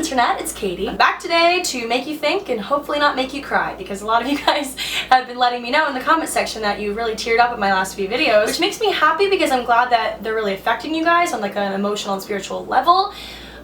internet, it's Katie. I'm back today to make you think and hopefully not make you cry, because a lot of you guys have been letting me know in the comment section that you really teared up at my last few videos, which makes me happy because I'm glad that they're really affecting you guys on like an emotional and spiritual level.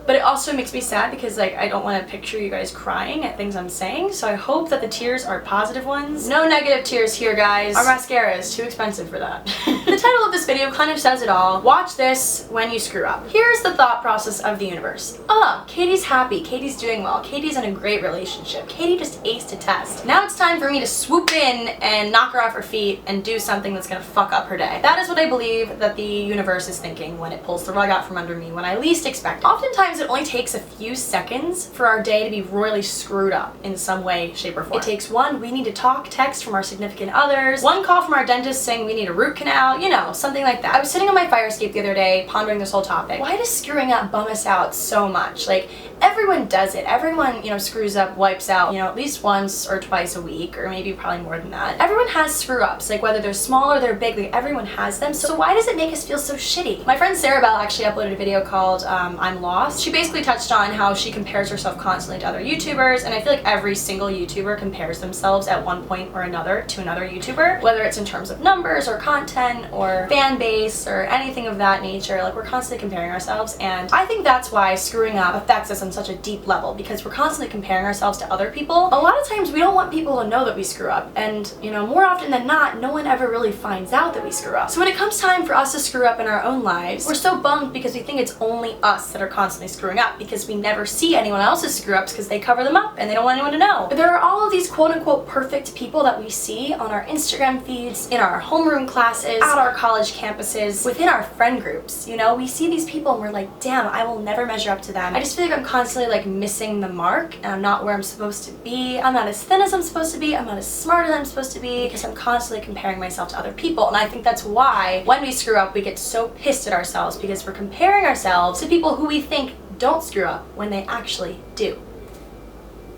But it also makes me sad because like I don't want to picture you guys crying at things I'm saying, so I hope that the tears are positive ones. No negative tears here, guys. Our mascara is too expensive for that. The title of this video kind of says it all. Watch this when you screw up. Here's the thought process of the universe. Katie's happy, Katie's doing well, Katie's in a great relationship, Katie just aced a test. Now it's time for me to swoop in and knock her off her feet and do something that's gonna fuck up her day. That is what I believe that the universe is thinking when it pulls the rug out from under me when I least expect it. Oftentimes it only takes a few seconds for our day to be royally screwed up in some way, shape, or form. It takes one, we need to talk, text from our significant others, one call from our dentist saying we need a root canal, you know, something like that. I was sitting on my fire escape the other day pondering this whole topic. Why does screwing up bum us out so much? Like, everyone does it. Everyone, you know, screws up, wipes out, you know, at least once or twice a week, or maybe probably more than that. Everyone has screw-ups, like whether they're small or they're big, like everyone has them. So why does it make us feel so shitty? My friend Sarah Bell actually uploaded a video called I'm Lost. She basically touched on how she compares herself constantly to other YouTubers, and I feel like every single YouTuber compares themselves at one point or another to another YouTuber, whether it's in terms of numbers or content or fan base or anything of that nature. Like, we're constantly comparing ourselves, and I think that's why screwing up affects us on such a deep level, because we're constantly comparing ourselves to other people. A lot of times we don't want people to know that we screw up, and you know, more often than not, no one ever really finds out that we screw up. So when it comes time for us to screw up in our own lives, we're so bummed because we think it's only us that are constantly screwing up, because we never see anyone else's screw-ups because they cover them up and they don't want anyone to know. There are all of these quote-unquote perfect people that we see on our Instagram feeds, in our homeroom classes, at our college campuses, within our friend groups. You know, we see these people and we're like, damn, I will never measure up to them. I just feel like I'm constantly like missing the mark, and I'm not where I'm supposed to be. I'm not as thin as I'm supposed to be. I'm not as smart as I'm supposed to be, because I'm constantly comparing myself to other people. And I think that's why when we screw up, we get so pissed at ourselves, because we're comparing ourselves to people who we think don't screw up when they actually do.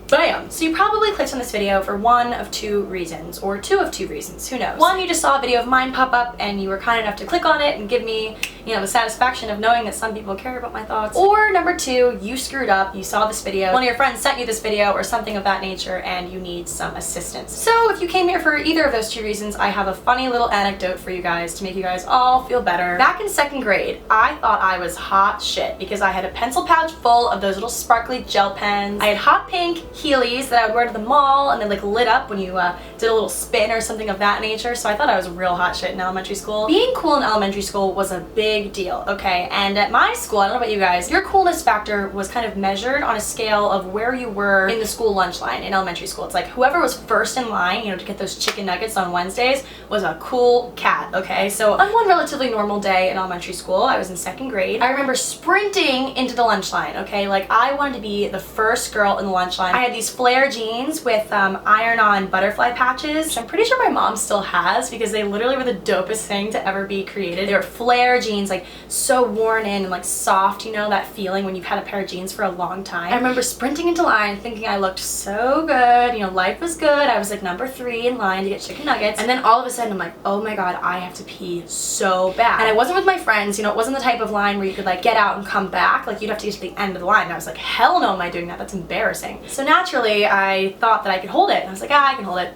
Bam! So you probably clicked on this video for one of two reasons, or two of two reasons, who knows. One, you just saw a video of mine pop up and you were kind enough to click on it and give me, you know, the satisfaction of knowing that some people care about my thoughts. Or number two, you screwed up, you saw this video, one of your friends sent you this video or something of that nature, and you need some assistance. So if you came here for either of those two reasons, I have a funny little anecdote for you guys to make you guys all feel better. Back in second grade, I thought I was hot shit because I had a pencil pouch full of those little sparkly gel pens. I had hot pink Heelys that I would wear to the mall, and they like lit up when you did a little spin or something of that nature, so I thought I was real hot shit in elementary school. Being cool in elementary school was a big deal, okay? And at my school, I don't know about you guys, your coolness factor was kind of measured on a scale of where you were in the school lunch line in elementary school. It's like whoever was first in line, you know, to get those chicken nuggets on Wednesdays was a cool cat, okay? So on one relatively normal day in elementary school, I was in second grade, I remember sprinting into the lunch line, okay? Like, I wanted to be the first girl in the lunch line. I had these flare jeans with iron-on butterfly patches, which I'm pretty sure my mom still has, because they literally were the dopest thing to ever be created. They were flare jeans, like so worn in and like soft, you know, that feeling when you've had a pair of jeans for a long time. I remember sprinting into line thinking I looked so good, you know, life was good. I was like number 3 in line to get chicken nuggets, and then all of a sudden I'm like, oh my god, I have to pee so bad. And I wasn't with my friends, you know, it wasn't the type of line where you could like get out and come back, like you'd have to get to the end of the line. And I was like, hell no am I doing that, that's embarrassing. So naturally I thought that I could hold it, and I was like, I can hold it.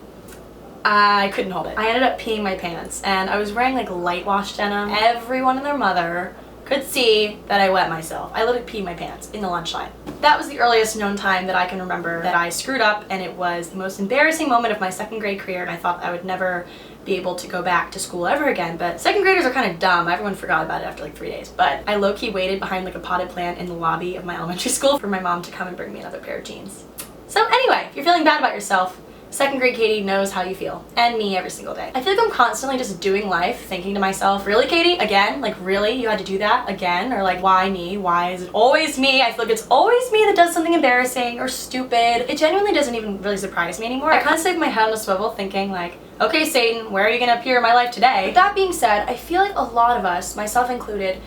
I couldn't hold it. I ended up peeing my pants, and I was wearing like light wash denim. Everyone and their mother could see that I wet myself. I literally peed my pants in the lunch line. That was the earliest known time that I can remember that I screwed up, and it was the most embarrassing moment of my second grade career, and I thought I would never be able to go back to school ever again. But second graders are kind of dumb. Everyone forgot about it after like 3 days. But I low-key waited behind like a potted plant in the lobby of my elementary school for my mom to come and bring me another pair of jeans. So anyway, if you're feeling bad about yourself, second grade Katie knows how you feel, and me every single day. I feel like I'm constantly just doing life thinking to myself, really Katie, again? Like really, you had to do that again? Or like, why me? Why is it always me? I feel like it's always me that does something embarrassing or stupid. It genuinely doesn't even really surprise me anymore. I kind of stick my head on a swivel thinking like, okay Satan, where are you gonna appear in my life today? With that being said, I feel like a lot of us, myself included,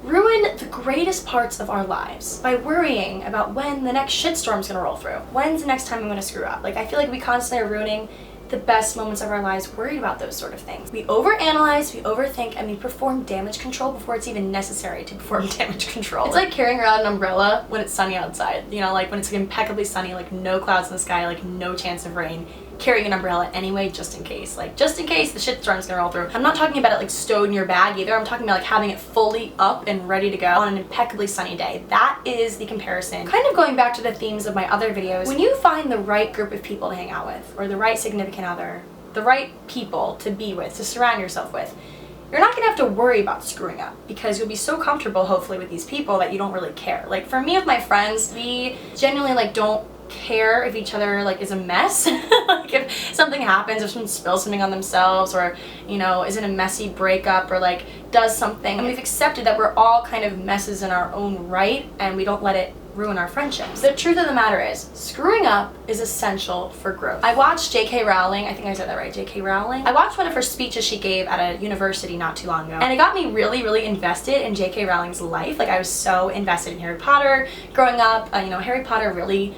ruin the greatest parts of our lives by worrying about when the next shitstorm's gonna roll through. When's the next time I'm gonna screw up? Like, I feel like we constantly are ruining the best moments of our lives worried about those sort of things. We overanalyze, we overthink, and we perform damage control before it's even necessary to perform damage control. It's like carrying around an umbrella when it's sunny outside. You know, like when it's impeccably sunny, like no clouds in the sky, like no chance of rain. Carrying an umbrella anyway, just in case. Like, just in case the shitstorm's gonna roll through. I'm not talking about it like stowed in your bag either. I'm talking about like having it fully up and ready to go on an impeccably sunny day. That is the comparison. Kind of going back to the themes of my other videos, when you find the right group of people to hang out with, or the right significant other, the right people to be with, to surround yourself with, you're not gonna have to worry about screwing up because you'll be so comfortable, hopefully, with these people that you don't really care. Like, for me with my friends, we genuinely like don't care if each other like is a mess. Like if something happens, if someone spills something on themselves, or you know, is in a messy breakup, or like does something, and we've accepted that we're all kind of messes in our own right and we don't let it ruin our friendships. The truth of the matter is, screwing up is essential for growth. I watched J.K. Rowling, I think I said that right, J.K. Rowling. I watched one of her speeches she gave at a university not too long ago, and it got me really, really invested in J.K. Rowling's life. Like, I was so invested in Harry Potter growing up. You know, Harry Potter really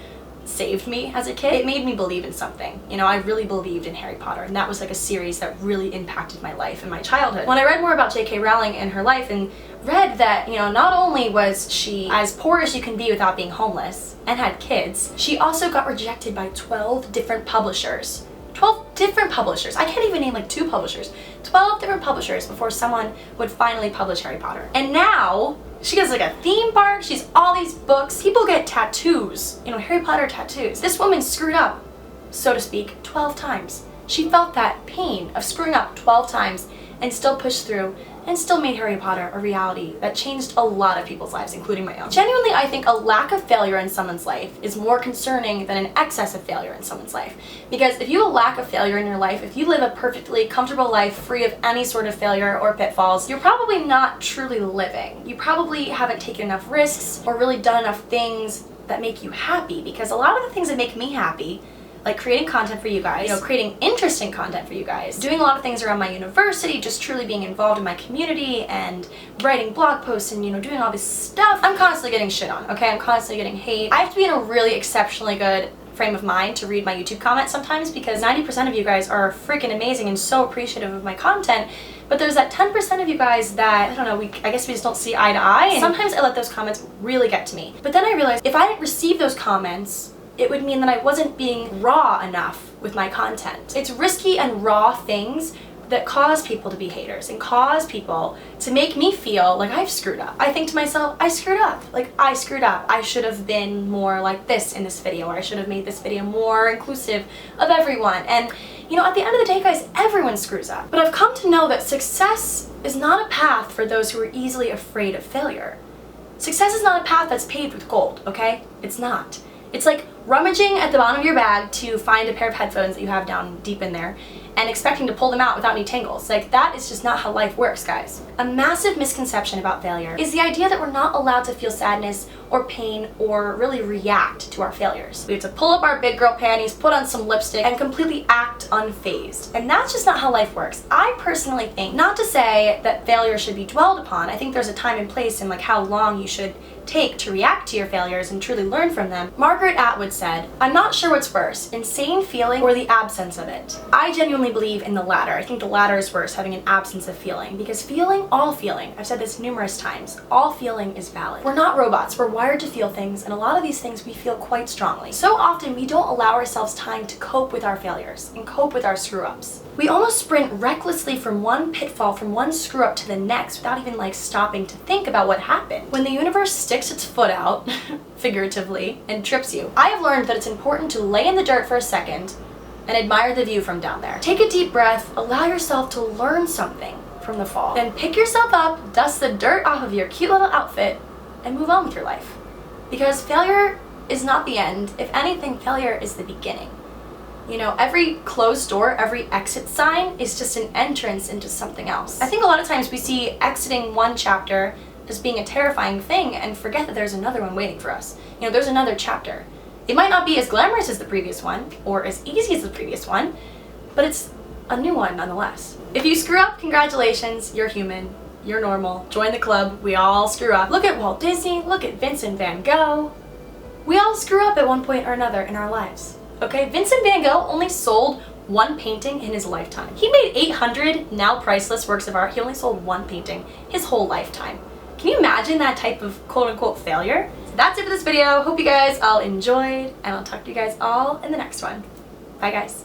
saved me as a kid. It made me believe in something. You know, I really believed in Harry Potter, and that was like a series that really impacted my life and my childhood. When I read more about J.K. Rowling and her life, and read that, you know, not only was she as poor as you can be without being homeless and had kids, she also got rejected by 12 different publishers. 12 different publishers. I can't even name like 2 publishers. 12 different publishers before someone would finally publish Harry Potter. And now she has like a theme park, she's all these books, people get tattoos, you know, Harry Potter tattoos. This woman screwed up, so to speak, 12 times. She felt that pain of screwing up 12 times and still pushed through and still made Harry Potter a reality that changed a lot of people's lives, including my own. Genuinely, I think a lack of failure in someone's life is more concerning than an excess of failure in someone's life. Because if you have a lack of failure in your life, if you live a perfectly comfortable life free of any sort of failure or pitfalls, you're probably not truly living. You probably haven't taken enough risks or really done enough things that make you happy, because a lot of the things that make me happy, like creating content for you guys, you know, creating interesting content for you guys, doing a lot of things around my university, just truly being involved in my community and writing blog posts and, you know, doing all this stuff, I'm constantly getting shit on, okay? I'm constantly getting hate. I have to be in a really exceptionally good frame of mind to read my YouTube comments sometimes, because 90% of you guys are freaking amazing and so appreciative of my content. But there's that 10% of you guys that, I don't know, I guess we just don't see eye to eye, and sometimes I let those comments really get to me. But then I realized if I didn't receive those comments, it would mean that I wasn't being raw enough with my content. It's risky and raw things that cause people to be haters and cause people to make me feel like I've screwed up. I think to myself, I screwed up. Like, I screwed up. I should have been more like this in this video, or I should have made this video more inclusive of everyone. And you know, at the end of the day, guys, everyone screws up. But I've come to know that success is not a path for those who are easily afraid of failure. Success is not a path that's paved with gold, okay? It's not. It's like rummaging at the bottom of your bag to find a pair of headphones that you have down deep in there and expecting to pull them out without any tangles. Like, that is just not how life works, guys. A massive misconception about failure is the idea that we're not allowed to feel sadness or pain or really react to our failures. We have to pull up our big girl panties, put on some lipstick, and completely act unfazed. And that's just not how life works. I personally think, not to say that failure should be dwelled upon, I think there's a time and place in like how long you should take to react to your failures and truly learn from them. Margaret Atwood said, "I'm not sure what's worse, insane feeling or the absence of it." I genuinely believe in the latter. I think the latter is worse, having an absence of feeling, because feeling, all feeling, I've said this numerous times, all feeling is valid. We're not robots, we're wired to feel things, and a lot of these things we feel quite strongly. So often we don't allow ourselves time to cope with our failures and cope with our screw-ups. We almost sprint recklessly from one pitfall, from one screw-up to the next, without even like stopping to think about what happened. When the universe sticks its foot out, figuratively, and trips you, I have learned that it's important to lay in the dirt for a second and admire the view from down there. Take a deep breath, allow yourself to learn something from the fall. Then pick yourself up, dust the dirt off of your cute little outfit, and move on with your life. Because failure is not the end. If anything, failure is the beginning. You know, every closed door, every exit sign is just an entrance into something else. I think a lot of times we see exiting one chapter as being a terrifying thing and forget that there's another one waiting for us. You know, there's another chapter. It might not be as glamorous as the previous one or as easy as the previous one, but it's a new one nonetheless. If you screw up, congratulations, you're human, you're normal, join the club, we all screw up. Look at Walt Disney, look at Vincent van Gogh. We all screw up at one point or another in our lives. Okay, Vincent van Gogh only sold one painting in his lifetime. He made 800 now priceless works of art. He only sold one painting his whole lifetime. Can you imagine that type of quote-unquote failure? So that's it for this video. Hope you guys all enjoyed, and I'll talk to you guys all in the next one. Bye guys.